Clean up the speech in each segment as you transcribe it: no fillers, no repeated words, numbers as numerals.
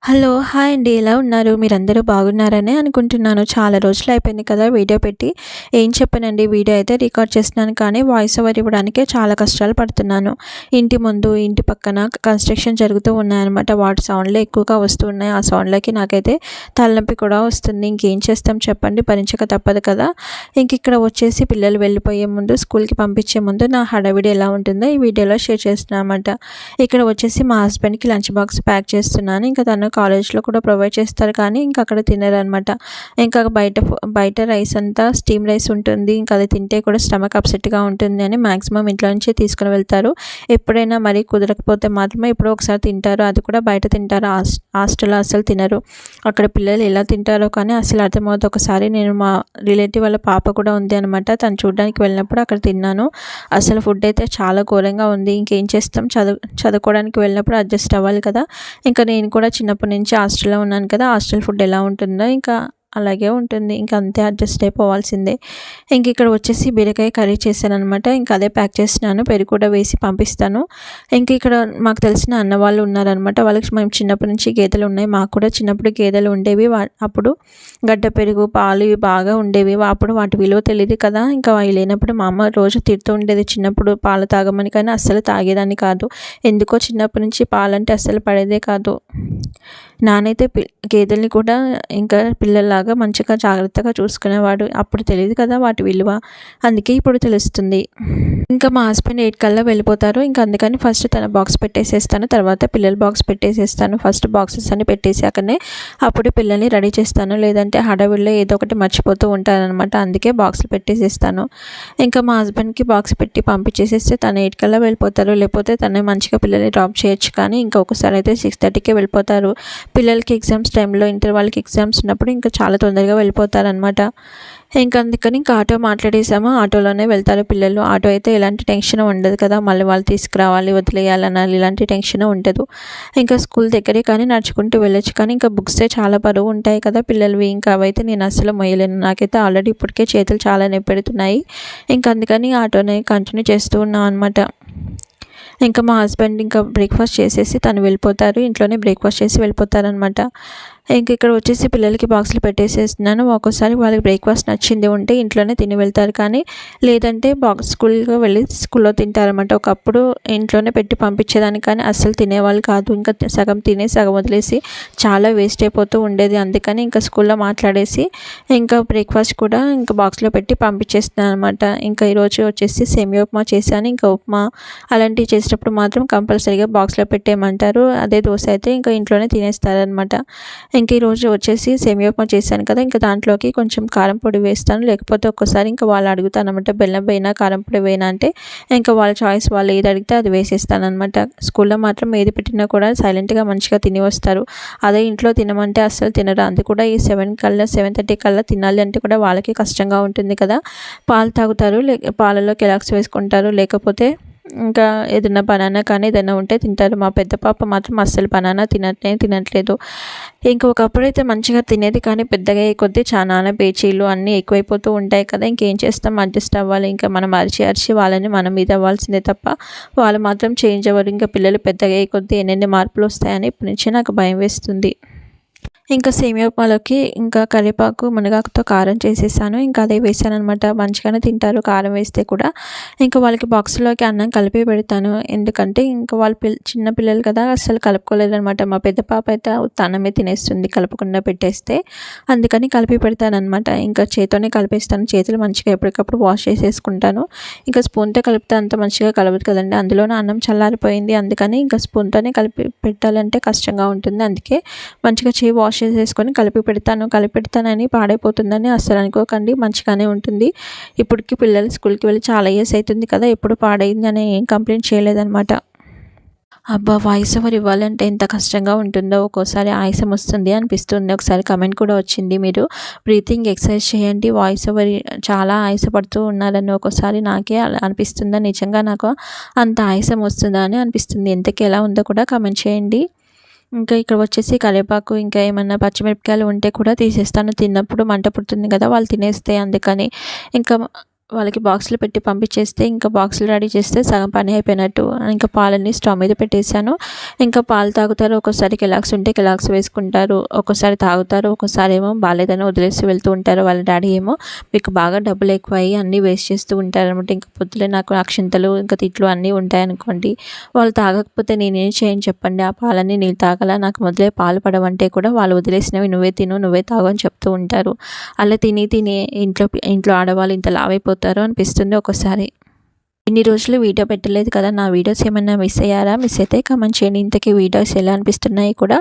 Hello! Hi అండి. ఎలా ఉన్నారు? మీరందరూ బాగున్నారనే అనుకుంటున్నాను. చాలా రోజులయిపోయింది కదా వీడియో పెట్టి. ఏం చెప్పనండి, వీడియో అయితే రికార్డ్ చేస్తున్నాను కానీ వాయిస్ ఓవర్ ఇవ్వడానికే చాలా కష్టాలు పడుతున్నాను. ఇంటి ముందు, ఇంటి పక్కన కన్‌స్ట్రక్షన్ జరుగుతూ ఉన్నాయన్నమాట. వాటి సౌండ్‌లే ఎక్కువగా వస్తూ ఉన్నాయి. ఆ సౌండ్‌లకి నాకైతే తలనొప్పి కూడా వస్తుంది. ఇంకేం చేస్తాం చెప్పండి, భరించక తప్పదు కదా! ఇక్కడ వచ్చేసి పిల్లలు వెళ్ళిపోయే ముందు, స్కూల్‌కి పంపించే ముందు నా హడావిడి ఎలా ఉంటుందో ఈ వీడియోలో షేర్ చేస్తున్నానన్నమాట. ఇక్కడ వచ్చేసి మా హస్బెండ్‌కి లంచ్ బాక్స్ ప్యాక్ చేస్తున్నాను. తను కాలేజ్‌లో కూడా ప్రొవైడ్ చేస్తారు కానీ అక్కడ తినరనమాట. బయట రైస్ అంతా స్టీమ్ రైస్ ఉంటుంది. అది తింటే కూడా స్టమక్ అప్సెట్‌గా ఉంటుంది అని మాక్సిమం ఇంట్లో నుంచే తీసుకొని వెళ్తారు. ఎప్పుడైనా మరీ కుదరకపోతే మాత్రమే ఎప్పుడో ఒకసారి తింటారు. అది కూడా బయట తింటారు. హాస్టల్‌లో అస్సలు తినరు. అక్కడ పిల్లలు ఎలా తింటారో కానీ అసలు అర్థమవుతుంది. ఒకసారి నేను మా రిలేటివ్ వాళ్ళ పాప కూడా ఉంది అనమాట. తను చూడడానికి వెళ్ళినప్పుడు అక్కడ తిన్నాను. అసలు ఫుడ్ అయితే చాలా ఘోరంగా ఉంది. ఇంకేం చేస్తాం, చదువుకోవడానికి వెళ్ళినప్పుడు అడ్జస్ట్ అవ్వాలి కదా! నేను కూడా చిన్నప్పటి నుంచి హాస్టల్‌లో ఉన్నాను కదా! హాస్టల్ ఫుడ్ ఎలా ఉంటుందో అలాగే ఉంటుంది. అంతే అడ్జస్ట్ అయిపోవాల్సిందే. ఇక్కడ వచ్చేసి బీరకాయ కర్రీ చేశాననమాట. అదే ప్యాక్ చేస్తున్నాను. పెరుగు కూడా వేసి పంపిస్తాను. ఇక్కడ మాకు తెలిసిన అన్న వాళ్ళు ఉన్నారనమాట. వాళ్ళకి మేము చిన్నప్పటి నుంచి గేదెలు ఉన్నాయి. మాకు కూడా చిన్నప్పుడు గేదెలు ఉండేవి. అప్పుడు గడ్డ పెరుగు, పాలు ఇవి బాగా ఉండేవి. అప్పుడు వాటి విలువ తెలీదు కదా! అవి లేనప్పుడు మా అమ్మ రోజు తిడుతూ ఉండేది చిన్నప్పుడు పాలు తాగమని. కానీ అస్సలు తాగేదాన్ని కాదు. ఎందుకో చిన్నప్పటి నుంచి పాలంటే అస్సలు పడేదే కాదు. నానైతే గేదెల్ని కూడా పిల్లల్లాగా మంచిగా జాగ్రత్తగా చూసుకునేవాడు. అప్పుడు తెలీదు కదా వాటి విలువ. అందుకే ఇప్పుడు తెలుస్తుంది. మా హస్బెండ్ 8 కల్లా వెళ్ళిపోతారు. అందుకని ఫస్ట్ తన బాక్స్ పెట్టేసేస్తాను. తర్వాత పిల్లల బాక్స్ పెట్టేసేస్తాను. ఫస్ట్ బాక్సెస్ అన్ని పెట్టేసాకనే అప్పుడు పిల్లల్ని రెడీ చేస్తాను. లేదంటే హడావిడిలో ఏదో ఒకటి మర్చిపోతూ ఉంటాననమాట. అందుకే బాక్స్‌లు పెట్టేసేస్తాను. మా హస్బెండ్‌కి బాక్స్ పెట్టి పంపించేసేస్తే తను 8 కల్లా వెళ్ళిపోతారు. లేకపోతే తనే మంచిగా పిల్లల్ని డ్రాప్ చేయొచ్చు. కానీ ఒక్కొక్కసారి అయితే 6:30కే వెళ్ళిపోతారు. పిల్లలకి ఎగ్జామ్స్ టైంలో, ఇంటర్ వాళ్ళకి ఎగ్జామ్స్ ఉన్నప్పుడు చాలా తొందరగా వెళ్ళిపోతారనమాట. అందుకని ఆటో మాట్లాడేసాము. ఆటోలోనే వెళ్తారు పిల్లలు. ఆటో అయితే ఎలాంటి టెన్షన్ ఉండదు కదా! మళ్ళీ వాళ్ళు తీసుకురావాలి, వదిలేయాలనాలి, ఇలాంటి టెన్షన్ ఉండదు. స్కూల్ దగ్గరే కానీ నడుచుకుంటూ వెళ్ళొచ్చు. కానీ బుక్సే చాలా బరువు ఉంటాయి కదా పిల్లలవి. అవైతే నేను అస్సలు మోయలేను. నాకైతే ఆల్రెడీ ఇప్పటికే చేతులు చాలా నొప్పెడుతున్నాయి. అందుకని ఆటోనే కంటిన్యూ చేస్తూ ఉన్నాం అనమాట. మా హస్బెండ్ బ్రేక్‌ఫాస్ట్ చేసేసి తను వెళ్ళిపోతారు. ఇంట్లోనే బ్రేక్‌ఫాస్ట్ చేసి వెళ్ళిపోతారనమాట. ఇక్కడ వచ్చేసి పిల్లలకి బాక్స్‌లు పెట్టేసేస్తున్నాను. ఒక్కోసారి వాళ్ళకి బ్రేక్‌ఫాస్ట్ నచ్చింది ఉంటే ఇంట్లోనే తిని వెళ్తారు. కానీ లేదంటే స్కూల్‌కి వెళ్ళి స్కూల్‌లో తింటారనమాట. ఒకప్పుడు ఇంట్లోనే పెట్టి పంపించేదాన్ని కానీ అస్సలు తినేవాళ్ళు కాదు. సగం తినేసి సగం వదిలేసి చాలా వేస్ట్ అయిపోతూ ఉండేది. అందుకని స్కూల్‌లో మాట్లాడేసి బ్రేక్‌ఫాస్ట్ కూడా బాక్స్‌లో పెట్టి పంపించేస్తున్నాను అనమాట. ఈరోజు వచ్చేసి సేమియా ఉప్మా చేశాను. ఉప్మా అలాంటివి చేసేటప్పుడు మాత్రం కంపల్సరీగా బాక్స్‌లో పెట్టేయమంటారు. అదే దోస అయితే ఇంట్లోనే తినేస్తారనమాట. ఈరోజు వచ్చేసి సేమియా ఉప్మా చేశాను కదా! దాంట్లోకి కొంచెం కారం పొడి వేస్తాను. లేకపోతే ఒక్కోసారి వాళ్ళు అడుగుతానన్నమాట. బెల్లం వేయనా, కారం పొడి వేయనా అంటే వాళ్ళ చాయిస్, వాళ్ళు ఏది అడిగితే అది వేసేస్తానన్నమాట. స్కూల్‌లో మాత్రం ఏది పెట్టినా కూడా సైలెంట్‌గా మంచిగా తిని వస్తారు. అదే ఇంట్లో తినమంటే అస్సలు తినరు. అది కూడా ఈ 7:30 కల్లా తినాలి అంటే కూడా వాళ్ళకి కష్టంగా ఉంటుంది కదా! పాలు తాగుతారు. పాలల్లో కెలాగ్స్ వేసుకుంటారు. లేకపోతే ఏదైనా బనానా కానీ ఏదైనా ఉంటే తింటారు. మా పెద్ద పాప మాత్రం అస్సలు బనానా తినట్లేదు. ఒకప్పుడైతే మంచిగా తినేది కానీ పెద్దగా అయ్యే కొద్దీ చానా పేచీలు అన్నీ ఎక్కువైపోతూ ఉంటాయి కదా! ఇంకేం చేస్తాం, అడ్జస్ట్ అవ్వాలి. మనం అరిచి వాళ్ళని మనం మీద అవ్వాల్సిందే తప్ప వాళ్ళు మాత్రం చేంజ్ అవ్వరు. పిల్లలు పెద్దగా అయ్యే కొద్దీ ఎన్నెన్ని మార్పులు వస్తాయని ఇప్పటి నుంచే నాకు భయం వేస్తుంది. సేమియా ఉప్మాలోకి కరివేపాకు, మునగాకుతో కారం చేసేసాను. అదే వేసాననమాట. మంచిగానే తింటారు కారం వేస్తే కూడా. వాళ్ళకి బాక్స్‌లోకి అన్నం కలిపి పెడతాను. ఎందుకంటే వాళ్ళు చిన్న పిల్లలు కదా! అస్సలు కలుపుకోలేరనమాట. మా పెద్ద పాప అయితే అన్నమే తినేస్తుంది కలపకుండా పెట్టేస్తే. అందుకని కలిపి పెడతాననమాట. చేత్తోనే కలిపేస్తాను. చేతులు మంచిగా ఎప్పటికప్పుడు వాష్ చేసేసుకుంటాను. స్పూన్‌తో కలిపితే అంత మంచిగా కలవదు కదండీ. అందులోనూ అన్నం చల్లారిపోయింది. అందుకని స్పూన్‌తోనే కలిపి పెట్టాలంటే కష్టంగా ఉంటుంది. అందుకే మంచిగా వాష్ చేసేసుకొని కలిపి పెడతానని పాడైపోతుందని అస్సలు అనుకోకండి. మంచిగానే ఉంటుంది. ఇప్పటికి పిల్లలు స్కూల్‌కి వెళ్ళి చాలా ఇయర్స్ అవుతుంది కదా! ఎప్పుడు పాడైందని ఏం కంప్లైంట్ చేయలేదనమాట. అబ్బా! వాయిస్ ఓవర్ ఇవ్వాలంటే ఎంత కష్టంగా ఉంటుందో, ఒక్కోసారి ఆయాసం వస్తుంది అనిపిస్తుంది. ఒకసారి కమెంట్ కూడా వచ్చింది, మీరు బ్రీతింగ్ ఎక్సర్సైజ్ చేయండి, వాయిస్ ఓవర్ చాలా ఆయాసపడుతూ ఉన్నారని. ఒక్కోసారి నాకే అలా అనిపిస్తుందా, నిజంగా నాకు అంత ఆయాసం వస్తుందా అని అనిపిస్తుంది. ఇంతకీ ఎలా ఉందో కూడా కమెంట్ చేయండి. ఇక్కడ వచ్చేసి కరివేపాకు, ఏమన్నా పచ్చిమిరపకాయలు ఉంటే కూడా తీసేస్తాను. తిన్నప్పుడు మంట పుడుతుంది కదా! వాళ్ళు తినేస్తే అందుకని. ఇంకా వాళ్ళకి బాక్స్‌లో పెట్టి పంపించేస్తే ఇంకా బాక్స్‌లో రెడీ చేస్తే సగం పని అయిపోయినట్టు. ఇంకా పాలన్నీ స్టవ్ మీద పెట్టేసాను. ఇంకా పాలు తాగుతారు. ఒక్కోసారి కెలాగ్స్ ఉంటే కెలాగ్స్ వేసుకుంటారు. ఒక్కోసారి తాగుతారు. ఒక్కోసారి ఏమో బాలేదని వదిలేసి వెళ్తూ ఉంటారు. వాళ్ళ డ్యాడీ ఏమో మీకు బాగా డబ్బులు ఎక్కువయ్యి అన్నీ వేస్ట్ చేస్తూ ఉంటారనమాట. ఇంక పొద్దులే నాకు అక్షింతలు ఇంకా తిట్లు అన్నీ ఉంటాయనుకోండి. వాళ్ళు తాగకపోతే నేనేం చేయను చెప్పండి. ఆ పాలన్నీ నేను తాగాల? నాకు మొదలే పాలు పడవంటే కూడా వాళ్ళు వదిలేసినవి నువ్వే తిను, నువ్వే తాగు అని చెప్తూ ఉంటారు. అలా తిని తిని ఇంట్లో ఆడవాళ్ళు ఇంత లావైపోతారు అనిపిస్తుంది ఒక్కోసారి. ఇన్ని రోజులు వీడియో పెట్టలేదు కదా, నా వీడియోస్ ఏమన్నా మిస్ అయ్యారా? మిస్ అయితే కామెంట్ చేయండి. ఇంతకీ వీడియోస్ ఎలా అనిపిస్తున్నాయి కూడా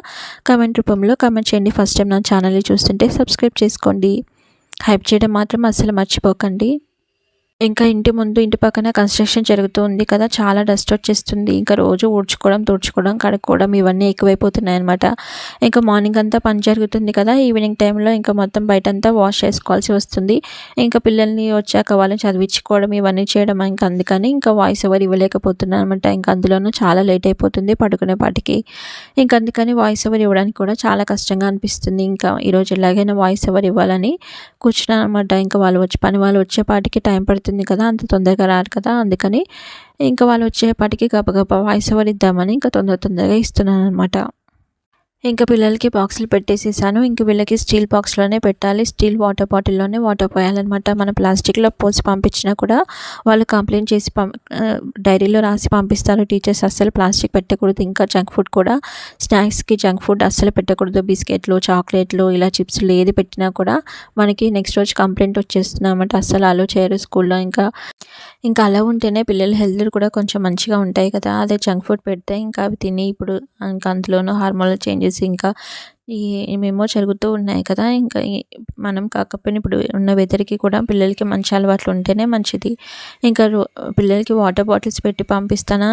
కామెంట్ రూపంలో కామెంట్ చేయండి. ఫస్ట్ టైం నా ఛానల్ని చూస్తుంటే సబ్స్క్రైబ్ చేసుకోండి. హైప్ చేయడం మాత్రం అస్సలు మర్చిపోకండి. ఇంకా ఇంటి పక్కన కన్స్ట్రక్షన్ జరుగుతూ ఉంది కదా, చాలా డస్ట్ వచ్చేస్తుంది. ఇంకా రోజు ఊడ్చుకోవడం, తుడుచుకోవడం, కడుక్కోవడం ఇవన్నీ ఎక్కువైపోతున్నాయన్నమాట. ఇంకా మార్నింగ్ అంతా పని జరుగుతుంది కదా, ఈవినింగ్ టైంలో ఇంకా మొత్తం బయటంతా వాష్ చేసుకోవాల్సి వస్తుంది. ఇంకా పిల్లల్ని వచ్చాక వాళ్ళని చదివించుకోవడం ఇవన్నీ చేయడం, ఇంకా అందుకని ఇంకా వాయిస్ ఓవర్ ఇవ్వలేకపోతున్నాను అనమాట. ఇంకా అందులోనూ చాలా లేట్ అయిపోతుంది పడుకునేపాటికి. ఇంకా అందుకని వాయిస్ ఓవర్ ఇవ్వడానికి కూడా చాలా కష్టంగా అనిపిస్తుంది. ఇంకా ఈరోజు ఎలాగైనా వాయిస్ ఓవర్ ఇవ్వాలని కూర్చున్నాను అనమాట. ఇంకా పని వాళ్ళు వచ్చేపాటికి టైం పడుతుంది కదా, అంత తొందరగా రారు కదా, అందుకని ఇంకా వాళ్ళు వచ్చేపాటికి గబగబా వాయిస్ ఓవర్ ఇద్దామని ఇంకా తొందరగా ఇస్తున్నాను అనమాట. ఇంకా పిల్లలకి బాక్సులు పెట్టేసేసాను. ఇంక వీళ్ళకి స్టీల్ బాక్స్‌లోనే పెట్టాలి. స్టీల్ వాటర్ బాటిల్‌లోనే వాటర్ పోయాలన్నమాట. మనం ప్లాస్టిక్‌లో పోసి పంపించినా కూడా వాళ్ళు కంప్లెయింట్ చేసి డైరీలో రాసి పంపిస్తారు. టీచర్స్ అస్సలు ప్లాస్టిక్ పెట్టకూడదు. ఇంకా జంక్ ఫుడ్ కూడా స్నాక్స్‌కి జంక్ ఫుడ్ అస్సలు పెట్టకూడదు. బిస్కెట్లు, చాక్లెట్లు ఇలా చిప్స్‌లు ఏది పెట్టినా కూడా మనకి నెక్స్ట్ రోజు కంప్లెయింట్ వచ్చేస్తుందన్నమాట. అస్సలు అలో చేయరు స్కూల్‌లో. ఇంకా అలా ఉంటేనే పిల్లల హెల్త్ కూడా కొంచెం మంచిగా ఉంటాయి కదా. అదే జంక్ ఫుడ్ పెడితే ఇంకా అవి తిని ఇప్పుడు ఇంకా అందులోనూ హార్మోనల్ చేంజెస్ ఇంకా ఏమేమో జరుగుతూ ఉన్నాయి కదా. ఇంకా మనం కాకపోయినా ఇప్పుడు ఉన్న వెదర్‌కి కూడా పిల్లలకి మంచి అలవాట్లు ఉంటేనే మంచిది. ఇంకా పిల్లలకి వాటర్ బాటిల్స్ పెట్టి పంపిస్తానా,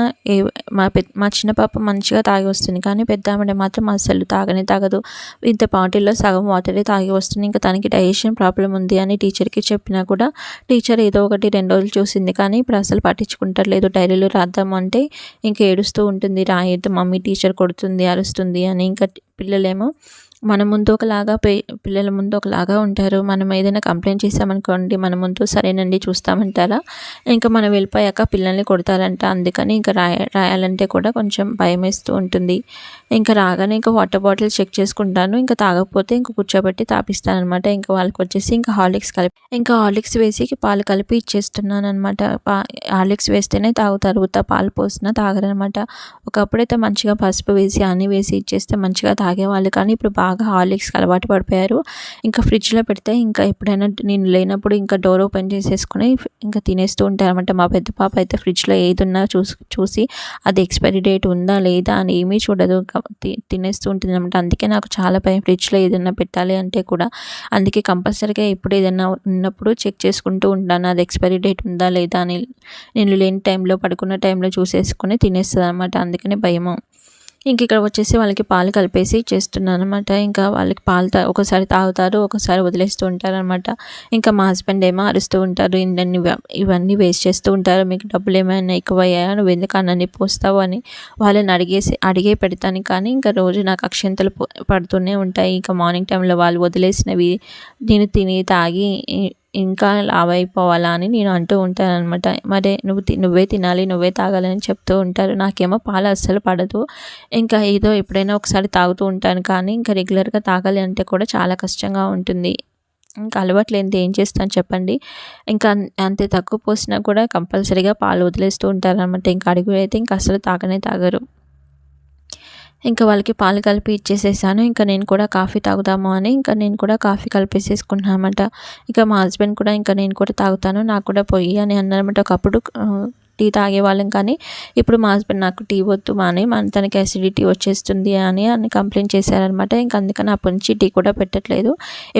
మా చిన్న పాప మంచిగా తాగి వస్తుంది. కానీ పెద్దామె మాత్రం అస్సలు తాగదు. ఇంత బాటిల్‌లో సగం వాటరే తాగి వస్తుంది. ఇంకా తనకి డైజెషన్ ప్రాబ్లమ్ ఉంది అని టీచర్‌కి చెప్పినా కూడా టీచర్ ఏదో ఒకటి 2 రోజులు చూసింది. కానీ ఇప్పుడు అసలు పట్టించుకుంటలేదు. డైరీలో రాద్దాము అంటే ఇంకా ఏడుస్తూ ఉంటుంది. రాయొద్దు మమ్మీ, టీచర్ కొడుతుంది, అరుస్తుంది అని. ఇంకా పిల్లలేమో మన ముందు ఒకలాగా పిల్లల ముందు ఒకలాగా ఉంటారు. మనం ఏదైనా కంప్లైంట్ చేసామనుకోండి, మన ముందు సరేనండి చూస్తామంటారా, ఇంకా మనం వెళ్ళిపోయాక పిల్లల్ని కొడతారంట. అందుకని ఇంకా రాయాలంటే కూడా కొంచెం భయమేస్తూ ఉంటుంది. ఇంకా రాగానే ఇంకా వాటర్ బాటిల్ చెక్ చేసుకుంటాను. ఇంకా తాగకపోతే ఇంకా కూర్చోబెట్టి తాపిస్తానమాట. ఇంకా వాళ్ళకి వచ్చేసి ఇంకా హార్లిక్స్ వేసి పాలు కలిపి ఇచ్చేస్తున్నాను అనమాట. హార్లిక్స్ వేస్తేనే తాగుతారు. ఉత్త పాలు పోసినా తాగరనమాట. ఒకప్పుడైతే మంచిగా పసుపు వేసి అన్నీ వేసి ఇచ్చేస్తే మంచిగా తాగేవాళ్ళు. కానీ ఇప్పుడు బాగా హార్లిక్స్కి అలవాటు పడిపోయారు. ఇంకా ఫ్రిడ్జ్లో పెడితే ఇంకా ఎప్పుడైనా నేను లేనప్పుడు ఇంకా డోర్ ఓపెన్ చేసేసుకుని ఇంకా తినేస్తూ ఉంటారనమాట. మా పెద్ద పాప అయితే ఫ్రిడ్జ్లో ఏది ఉన్నా చూసి అది ఎక్స్పైరీ డేట్ ఉందా లేదా అని ఏమీ చూడదు, తినేస్తూ ఉంటుంది అనమాట. అందుకే నాకు చాలా భయం ఫ్రిడ్జ్లో ఏదైనా పెట్టాలి అంటే కూడా. అందుకే కంపల్సరీగా ఎప్పుడు ఏదైనా ఉన్నప్పుడు చెక్ చేసుకుంటూ ఉంటాను, అది ఎక్స్పైరీ డేట్ ఉందా లేదా అని. నేను లేని టైంలో పడుకున్న టైంలో చూసేసుకొని తినేస్తుంది అనమాట. అందుకనే భయము. ఇంక ఇక్కడ వచ్చేసి వాళ్ళకి పాలు కలిపేసి ఇచ్చేస్తున్నాను అనమాట. ఇంకా వాళ్ళకి పాలు ఒకసారి తాగుతారు, ఒకసారి వదిలేస్తూ ఉంటారనమాట. ఇంకా మా హస్బెండ్ ఏమో అరుస్తూ ఉంటారు, ఇవన్నీ వేస్ట్ చేస్తూ ఉంటారు, మీకు డబ్బులు ఏమైనా ఎక్కువయ్యాయా, నువ్వు ఎందుకు అన్నీ పోస్తావు అని వాళ్ళని అడిగే పెడతాను. కానీ ఇంకా రోజు నాకు అక్షింతలు పడుతూనే ఉంటాయి. ఇంకా మార్నింగ్ టైంలో వాళ్ళు వదిలేసినవి నేను తిని తాగి ఇంకా లావు అయిపోవాలా అని నేను అంటూ ఉంటానన్నమాట. మరి నువ్వే తినాలి, నువ్వే తాగాలని చెప్తూ ఉంటారు. నాకేమో పాలు అస్సలు పడదు. ఇంకా ఏదో ఎప్పుడైనా ఒకసారి తాగుతూ ఉంటాను. కానీ ఇంకా రెగ్యులర్గా తాగాలి అంటే కూడా చాలా కష్టంగా ఉంటుంది. ఇంకా అలవాటు లేనిది ఏం చేస్తాను చెప్పండి. ఇంకా అంతే తక్కువ పోసినా కూడా కంపల్సరీగా పాలు వదిలేస్తూ ఉంటారనమాట. ఇంకా అడుగు అయితే ఇంకా అసలు తాగరు. ఇంకా వాళ్ళకి పాలు కలిపి ఇచ్చేసేసాను. ఇంకా నేను కూడా కాఫీ తాగుదాము అని ఇంకా నేను కూడా కాఫీ కలిపేసేసుకున్నాను అనమాట. ఇంకా మా హస్బెండ్ కూడా ఇంకా నేను కూడా తాగుతాను, నాకు కూడా పొయ్యి అని అన్నారనమాట. ఒకప్పుడు టీ తాగేవాళ్ళం, కానీ ఇప్పుడు మా హస్బెండ్ నాకు టీ వద్దు మానే, తనకి అసిడిటీ వచ్చేస్తుంది అని కంప్లైంట్ చేశారనమాట. ఇంకా అందుకని అప్పటి నుంచి టీ కూడా పెట్టట్లేదు.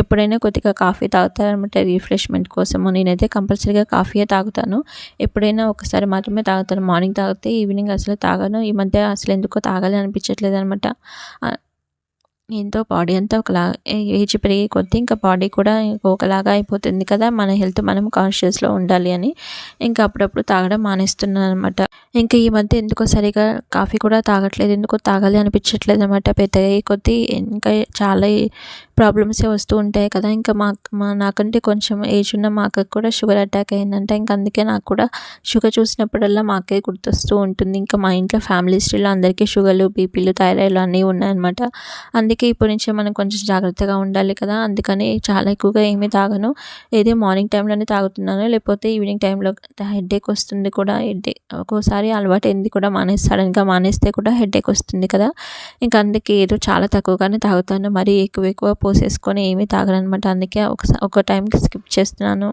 ఎప్పుడైనా కొద్దిగా కాఫీ తాగుతారనమాట రిఫ్రెష్మెంట్ కోసము. నేనైతే కంపల్సరీగా కాఫీయే తాగుతాను. ఎప్పుడైనా ఒకసారి మాత్రమే తాగుతాను. మార్నింగ్ తాగితే ఈవినింగ్ అసలు తాగను. ఈ మధ్య అసలు ఎందుకో తాగాలి అనిపించట్లేదు అనమాట. ఏంతో బాడీ అంతా ఏజ్ పెరిగే కొద్దీ ఇంకా బాడీ కూడా ఒకలాగా అయిపోతుంది కదా. మన హెల్త్ మనం కాన్షియస్లో ఉండాలి అని ఇంకా అప్పుడప్పుడు తాగడం మానేస్తున్నాను అనమాట. ఇంకా ఈ మధ్య ఎందుకో సరిగా కాఫీ కూడా తాగట్లేదు, ఎందుకో తాగాలి అనిపించట్లేదు అనమాట. పెద్దగా కొద్దీ ఇంకా చాలా ప్రాబ్లమ్సే వస్తూ ఉంటాయి కదా. ఇంకా నాకంటే కొంచెం ఏజ్ ఉన్న మా అక్కకి కూడా షుగర్ అటాక్ అయిందంట. ఇంక అందుకే నాకు కూడా షుగర్ చూసినప్పుడల్లా మా అక్కయ్య గుర్తొస్తూ ఉంటుంది. ఇంకా మా ఇంట్లో ఫ్యామిలీ హిస్టరీలో అందరికీ షుగర్లు, బీపీలు, థైరాయిడ్లు అన్నీ ఉన్నాయన్నమాట. అందుకే ఇప్పటి నుంచే మనం కొంచెం జాగ్రత్తగా ఉండాలి కదా. అందుకని చాలా ఎక్కువగా ఏమీ తాగను. ఏదో మార్నింగ్ టైంలోనే తాగుతున్నాను, లేకపోతే ఈవినింగ్ టైంలో హెడేక్ వస్తుంది కూడా. ఒక్కోసారి అలవాటైంది కూడా సడన్గా మానేస్తే కూడా హెడేక్ వస్తుంది కదా. ఇంకా అందుకే ఏదో చాలా తక్కువగానే తాగుతాను. మరీ ఎక్కువ పోసేసుకొని ఏమీ తాగననమాట. అందుకే ఒక టైంకి స్కిప్ చేస్తున్నాను.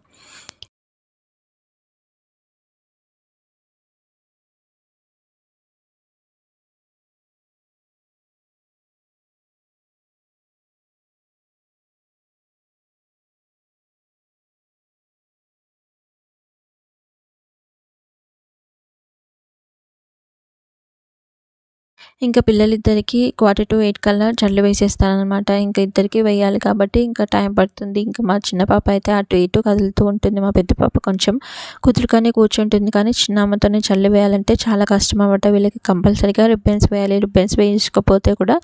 ఇంకా పిల్లలిద్దరికీ 7:45 కల్లా జడలు వేసేస్తాననమాట. ఇంక ఇద్దరికీ వేయాలి కాబట్టి ఇంకా టైం పడుతుంది. ఇంకా మా చిన్న పాప అయితే అటు ఇటు కదులుతూ ఉంటుంది. మా పెద్ద పాప కొంచెం కుదురుగానే కూర్చుంటుంది. కానీ చిన్నామెతోనే జడలు వేయాలంటే చాలా కష్టం అనమాట. వీళ్ళకి కంపల్సరీగా రిబ్బన్స్ వేయాలి. రిబ్బన్స్ వేయించకపోతే కూడా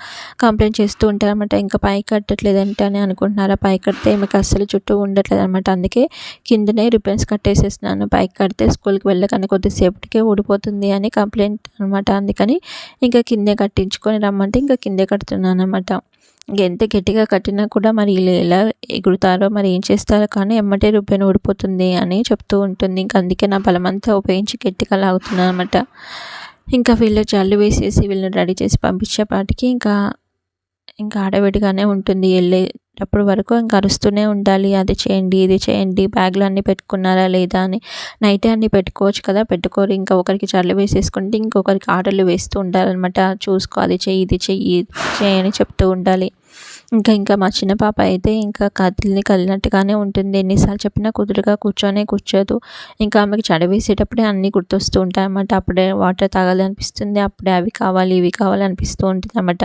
కంప్లైంట్ చేస్తూ ఉంటారనమాట. ఇంకా పైకి కట్టట్లేదంటే అని అనుకుంటున్నారా? పైకి కడితే ఈమెకి అస్సలు జుట్టు ఉండట్లేదనమాట. అందుకే కిందనే రిబ్బన్స్ కట్టేసేస్తున్నాను. పైకి కడితే స్కూల్‌కి వెళ్ళగానే కొద్దిసేపటికే ఊడిపోతుంది అని కంప్లైంట్ అనమాట. అందుకని ఇంకా కిందే కట్టించుకొని రమ్మంటే ఇంకా కిందే కడుతున్నాననమాట. ఎంత గట్టిగా కట్టినా కూడా మరి వీళ్ళు ఎలా ఎగురుతారో మరి ఏం చేస్తారో కానీ ఎమ్మటే రుబ్బెన ఊడిపోతుంది అని చెప్తూ ఉంటుంది. ఇంక అందుకే నా బలమంతా ఉపయోగించి గట్టిగా లాగుతున్నాననమాట. ఇంకా వీళ్ళు జల్లు వేసేసి వీళ్ళని రెడీ చేసి పంపించేపాటికి ఇంకా హడావిడిగానే ఉంటుంది. వెళ్ళేటప్పుడు వరకు ఇంకా అరుస్తూనే ఉండాలి. అది చేయండి, ఇది చేయండి, బ్యాగ్‌లో అన్నీ పెట్టుకున్నారా లేదా అని. నైటే అన్నీ పెట్టుకోవచ్చు కదా, పెట్టుకోరు. ఇంకా ఒకరికి జడలు వేసేసుకుంటే ఇంకొకరికి ఆర్డర్‌లు వేస్తూ ఉంటారనమాట. చూసుకో, అది చెయ్యి, ఇది చెయ్యి, చెయ్యి అని చెప్తూ ఉండాలి. ఇంకా మా చిన్న పాప అయితే ఇంకా కదిలినట్టుగానే ఉంటుంది. ఎన్నిసార్లు చెప్పినా కుదురుగా కూర్చోదు. ఇంకా ఆమెకి జడ వేసేటప్పుడే అన్నీ గుర్తొస్తూ ఉంటాయన్నమాట. అప్పుడే వాటర్ తాగాలనిపిస్తుంది, అప్పుడే అవి కావాలి, ఇవి కావాలి అనిపిస్తూ ఉంటుందన్నమాట.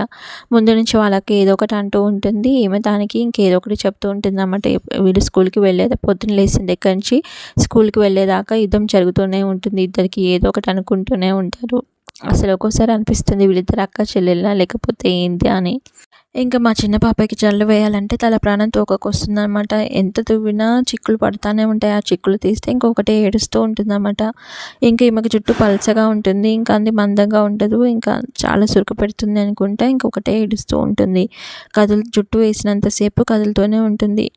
ముందు నుంచి వాళ్ళకి ఏదో ఒకటి అంటూ ఉంటుంది. ఈమె దానికి ఇంకేదో ఒకటి చెప్తూ ఉంటుందన్నమాట. వీళ్ళు స్కూల్‌కి పొద్దున్న లేచిన దగ్గర నుంచి స్కూల్‌కి వెళ్ళేదాకా యుద్ధం జరుగుతూనే ఉంటుంది. ఇద్దరికి ఏదో ఒకటి అనుకుంటూనే ఉంటారు. అసలు ఒక్కోసారి అనిపిస్తుంది వీళ్ళిద్దరు అక్క చెల్లెళ్ళా లేకపోతే ఏంటి అని. ఇంకా మా చిన్న పాపకి జడలు వేయాలంటే తల ప్రాణం తోకకొస్తుందనమాట. ఎంత దువ్వినా చిక్కులు పడతానే ఉంటాయి. ఆ చిక్కులు తీస్తే ఇంకొకటే ఏడుస్తూ ఉంటుందన్నమాట. ఇంక ఈమెకి జుట్టు పల్చగా ఉంటుంది. ఇంకా అది మందంగా ఉండదు. ఇంకా చాలా సురుకు పెడుతుంది అనుకుంటా ఇంకొకటే ఏడుస్తూ ఉంటుంది. జుట్టు వేసినంత సేపు కదులుతూనే ఉంటుంది.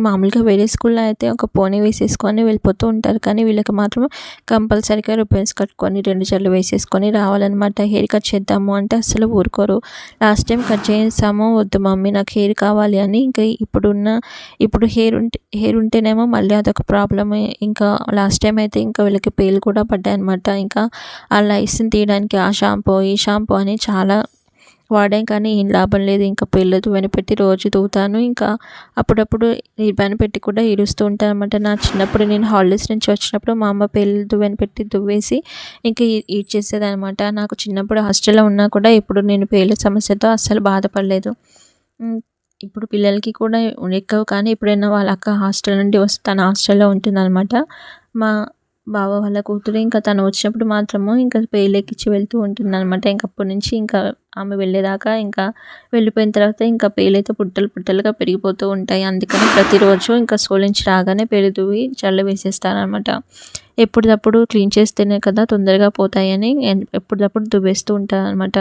మామూలుగా వేరే స్కూల్లో అయితే ఒక పోనీ వేసేసుకొని వెళ్ళిపోతూ ఉంటారు. కానీ వీళ్ళకి మాత్రం కంపల్సరీగా రిబ్బన్స్ కట్టుకొని 2 జడలు వేసేసుకొని రావాలన్నమాట. హెయిర్ కట్ చేద్దాము అంటే అస్సలు ఊరుకోరు. లాస్ట్ టైం కట్ చేసాము, వద్దు మమ్మీ నాకు హెయిర్ కావాలి అని. ఇంకా ఇప్పుడు హెయిర్ ఉంటేనేమో మళ్ళీ అదొక ప్రాబ్లమే. ఇంకా లాస్ట్ టైం అయితే ఇంకా వీళ్ళకి పేలు కూడా పడ్డాయన్నమాట. ఇంకా ఆ లైస్‌ని తీయడానికి ఆ షాంపూ, ఈ షాంపూ అని చాలా వాడాం కానీ ఏం లాభం లేదు. ఇంకా పేర్లు దువ్వెనపెట్టి రోజు దువ్వుతాను. ఇంకా అప్పుడప్పుడు రిబ్బన్ పెట్టి కూడా ఇరుస్తూ ఉంటానన్నమాట. నా చిన్నప్పుడు నేను హాలిడేస్ నుంచి వచ్చినప్పుడు మా అమ్మ పేర్లు దువ్వెనపెట్టి దువ్వేసి ఇంకా ఈడ్చేసేదనమాట. నాకు చిన్నప్పుడు హాస్టల్‌లో ఉన్నా కూడా ఎప్పుడు నేను పేర్ల సమస్యతో అస్సలు బాధపడలేదు. ఇప్పుడు పిల్లలకి కూడా ఎక్కవు కానీ ఎప్పుడైనా వాళ్ళ అక్క హాస్టల్ నుండి వస్తే తన హాస్టల్‌లో ఉంటుందన్నమాట. మా బావ వాళ్ళ కూతురు ఇంకా తను వచ్చినప్పుడు మాత్రము ఇంకా పేర్లెక్కించి వెళ్తూ ఉంటుందన్నమాట. ఇంక అప్పటి నుంచి ఇంకా ఆమె వెళ్ళేదాకా ఇంకా వెళ్ళిపోయిన తర్వాత ఇంకా పేర్లయితే పుట్టలుగా పెరిగిపోతూ ఉంటాయి. అందుకని ప్రతిరోజు ఇంకా స్కూల్ నుంచి రాగానే పేర్లు దువ్వి జడలో వేసేస్తానన్నమాట. ఎప్పటిదప్పుడు క్లీన్ చేస్తేనే కదా తొందరగా పోతాయని ఎప్పటిదప్పుడు దువ్వేస్తూ ఉంటానన్నమాట.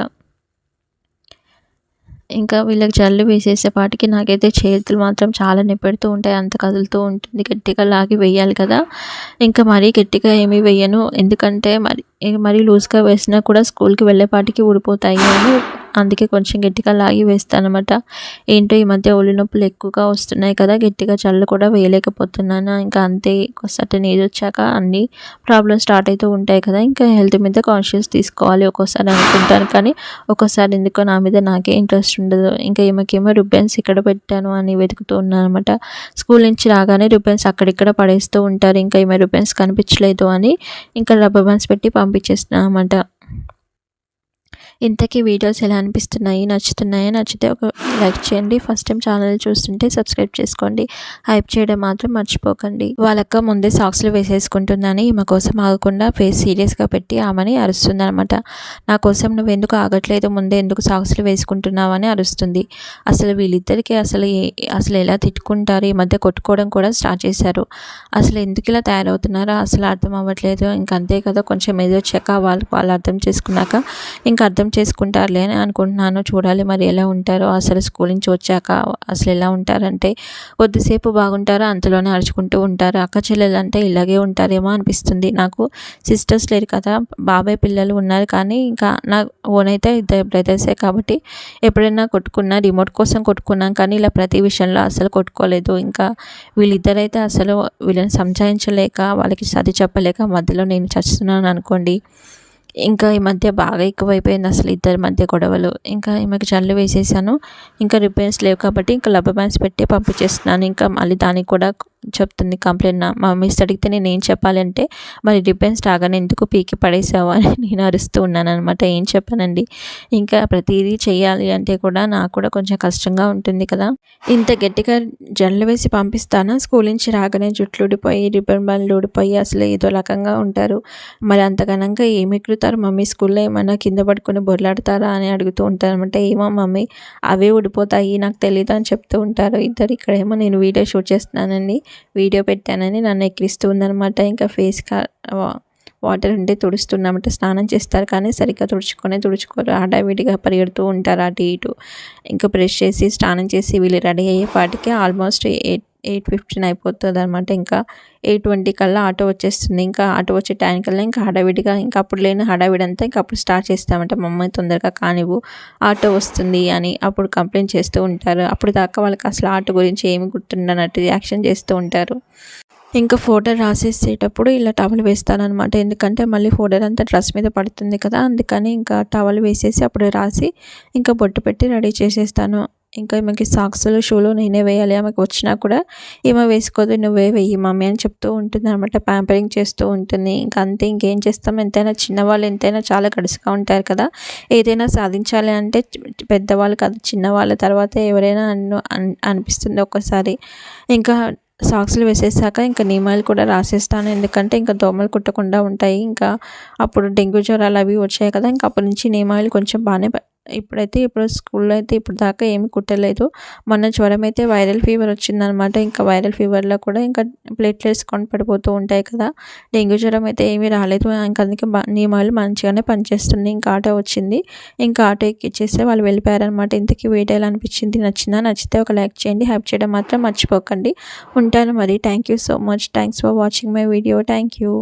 ఇంకా వీళ్ళకి జడలు వేసేసేపాటికి నాకైతే చేతులు మాత్రం చాలా నొప్పెడుతూ ఉంటాయి. అంత కదులుతూ ఉంటుంది. గట్టిగా లాగి వేయాలి కదా. ఇంకా మరీ గట్టిగా ఏమీ వేయను. ఎందుకంటే మరీ లూజ్‌గా వేసినా కూడా స్కూల్‌కి వెళ్ళేపాటికి ఊడిపోతాయి అని అందుకే కొంచెం గట్టిగా లాగి వేస్తానన్నమాట. ఏంటో ఈ మధ్య ఒళ్ళు నొప్పులు ఎక్కువగా వస్తున్నాయి కదా, గట్టిగా జడలు కూడా వేయలేకపోతున్నాను. ఇంకా అంతే సర్టెన్ ఏజ్ వచ్చాక అన్నీ ప్రాబ్లమ్స్ స్టార్ట్ అవుతూ ఉంటాయి కదా. ఇంకా హెల్త్ మీద కాన్షియస్ తీసుకోవాలి ఒక్కోసారి అనుకుంటాను. కానీ ఒక్కోసారి ఎందుకో నా మీద నాకే ఇంట్రెస్ట్ ఉండదు. ఇంకా ఈమెకేమో రిబ్బన్స్ ఇక్కడ పెట్టాను అని వెతుకుతూ ఉన్నానన్నమాట. స్కూల్ నుంచి రాగానే రిబ్బన్స్ అక్కడిక్కడ పడేస్తూ ఉంటారు. ఇంకా ఈమె రిబ్బన్స్ కనిపించలేదు అని ఇంకా రబ్బర్ బ్యాండ్స్ పెట్టి పంపించేస్తున్నాను అన్నమాట. ఇంతకీ వీడియోస్ ఎలా అనిపిస్తున్నాయి, నచ్చితే ఒక లైక్ చేయండి. ఫస్ట్ టైం ఛానల్ చూస్తుంటే సబ్స్క్రైబ్ చేసుకోండి. హైప్ చేయడం మాత్రం మర్చిపోకండి. వాళ్ళక్క ముందే సాక్స్లు వేసేసుకుంటుందని ఈమె కోసం ఆగకుండా ఫేస్ సీరియస్గా పెట్టి ఆమెని అరుస్తుందనమాట. నా కోసం నువ్వెందుకు ఆగట్లేదు, ముందే ఎందుకు సాక్స్లు వేసుకుంటున్నావు అని అరుస్తుంది. అసలు వీళ్ళిద్దరికీ అసలు ఎలా తిట్టుకుంటారు, ఈ మధ్య కొట్టుకోవడం కూడా స్టార్ట్ చేశారు. అసలు ఎందుకు ఇలా తయారవుతున్నారో అసలు అర్థం అవ్వట్లేదు. ఇంకంతే కదా, కొంచెం ఏదో వచ్చాక వాళ్ళు అర్థం చేసుకున్నాక ఇంకా అర్థం చేసుకుంటారులే అని అనుకుంటున్నాను. చూడాలి మరి ఎలా ఉంటారో. అసలు స్కూల్ నుంచి వచ్చాక అసలు ఎలా ఉంటారంటే కొద్దిసేపు బాగుంటారో అంతలోనే అరుచుకుంటూ ఉంటారు. అక్క చెల్లెలు అంటే ఇలాగే ఉంటారేమో అనిపిస్తుంది నాకు. సిస్టర్స్ లేరు కదా, బాబాయ్ పిల్లలు ఉన్నారు, కానీ ఇంకా నా ఓన్ అయితే ఇద్దరు బ్రదర్సే కాబట్టి ఎప్పుడైనా కొట్టుకున్నా రిమోట్ కోసం కొట్టుకున్నాం, కానీ ఇలా ప్రతి విషయంలో అసలు కొట్టుకోలేదు. ఇంకా వీళ్ళిద్దరైతే అసలు వీళ్ళని సంజాయించలేక వాళ్ళకి చదివి చెప్పలేక మధ్యలో నేను చస్తున్నాను అనుకోండి. ఇంకా ఈ మధ్య బాగా ఎక్కువైపోయింది అసలు ఇద్దరి మధ్య గొడవలు. ఇంకా ఈమెకి జల్లు వేసేసాను. ఇంకా రిపేర్స్ లేవు కాబట్టి ఇంకా రబ్బర్ బ్యాండ్స్ పెట్టి పంపించేస్తున్నాను. ఇంకా మళ్ళీ దానికి కూడా చెప్తుంది కంప్లైంట్. మా మిస్ అడిగితే నేను ఏం చెప్పాలంటే, మరి రిబ్బన్స్ రాగానే ఎందుకు పీకి పడేసావు అని నేను అరుస్తూ ఉన్నాను అనమాట. ఏం చెప్పానండి, ఇంకా ప్రతిదీ చేయాలి అంటే కూడా నాకు కూడా కొంచెం కష్టంగా ఉంటుంది కదా. ఇంత గట్టిగా జల్లు వేసి పంపిస్తానా, స్కూల్ నుంచి రాగానే జుట్లు ఊడిపోయి రిబ్బన్ బండ్లు ఊడిపోయి అసలు ఏదో రకంగా ఉంటారు. మరి అంతగనంగా ఏమి ఎక్కుతారు మమ్మీ, స్కూల్లో ఏమైనా కింద పడుకొని బొర్లాడతారా అని అడుగుతూ ఉంటారు అనమాట. ఏమో మమ్మీ అవే ఊడిపోతాయి నాకు తెలియదు అని చెప్తూ ఉంటారు ఇద్దరు. ఇక్కడేమో నేను వీడియో షూట్ చేస్తున్నానండి, వీడియో పెట్టానని నన్ను ఎక్కిరిస్తూ ఉందనమాట. ఇంకా ఫేస్ వాటర్ ఉంటే తుడుస్తున్నామంటే, స్నానం చేస్తారు కానీ సరిగ్గా తుడుచుకోరు, హడావిడిగా పరిగెడుతూ ఉంటారు అటు ఇటు. ఇంకా బ్రష్ చేసి స్నానం చేసి వీళ్ళు రెడీ అయ్యేపాటికి ఆల్మోస్ట్ 8:15 అయిపోతుంది అనమాట. ఇంకా 8:20 కల్లా ఆటో వచ్చేస్తుంది. ఇంకా ఆటో వచ్చే టైం కల్లా ఇంకా హడావిడిగా, ఇంకా అప్పుడు లేని హడావిడి అంతా ఇంకా అప్పుడు స్టార్ట్ చేస్తామంట. మా అమ్మాయి తొందరగా కానివ్వు, ఆటో వస్తుంది అని అప్పుడు కంప్లైంట్ చేస్తూ ఉంటారు. అప్పుడు దాకా వాళ్ళకి అసలు ఆటో గురించి ఏమి గుర్తుండనట్టు రియాక్షన్ చేస్తూ ఉంటారు. ఇంకా ఫోల్డర్ రాసేసేటప్పుడు ఇలా టవల్ వేస్తానన్నమాట. ఎందుకంటే మళ్ళీ ఫోల్డర్ అంతా డ్రెస్ మీద పడుతుంది కదా, అందుకని ఇంకా టవల్ వేసేసి అప్పుడు రాసి ఇంకా బొట్టు పెట్టి రెడీ చేసేస్తాను. ఇంకా ఈమెకి సాక్స్లు షూలు నేనే వేయాలి. ఆమెకు వచ్చినా కూడా ఈమె వేసుకోదు, నువ్వే వెయ్యి మమ్మీ అని చెప్తూ ఉంటుంది అనమాట. ప్యాంపరింగ్ చేస్తూ ఉంటుంది. ఇంకా అంతే, ఇంకేం చేస్తాం. ఎంతైనా చిన్నవాళ్ళు ఎంతైనా చాలా గడుసుగా ఉంటారు కదా. ఏదైనా సాధించాలి అంటే పెద్దవాళ్ళు కాదు, చిన్నవాళ్ళ తర్వాత ఎవరైనా అనిపిస్తుంది ఒక్కసారి. ఇంకా సాక్స్లు వేసేసాక ఇంకా నీమాయిలు కూడా రాసేస్తాను. ఎందుకంటే ఇంకా దోమలు కుట్టకుండా ఉంటాయి. ఇంకా అప్పుడు డెంగ్యూ జ్వరాలు అవి వచ్చాయి కదా, ఇంకా అప్పటి నుంచి నీమాయిలు కొంచెం బాగానే ఇప్పుడు స్కూల్లో అయితే ఇప్పుడు దాకా ఏమి కుట్టలేదు. మొన్న జ్వరం అయితే వైరల్ ఫీవర్ వచ్చిందనమాట. ఇంకా వైరల్ ఫీవర్లో కూడా ఇంకా ప్లేట్లెట్స్ పడిపోతూ ఉంటాయి కదా. డెంగ్యూ జ్వరం అయితే ఏమీ రాలేదు. ఇంకా అందుకే నియమాలు మంచిగానే పనిచేస్తుంది. ఇంకా ఆటో వచ్చింది, ఇంకా ఆటో ఎక్కిచ్చేస్తే వాళ్ళు వెళ్ళిపోయారనమాట. ఇంతకీ వీడియో ఎలా అనిపించింది, నచ్చితే ఒక లైక్ చేయండి. హైప్ చేయడం మాత్రం మర్చిపోకండి. ఉంటాను మరి. Thank you so much. Thanks for watching my video. Thank you.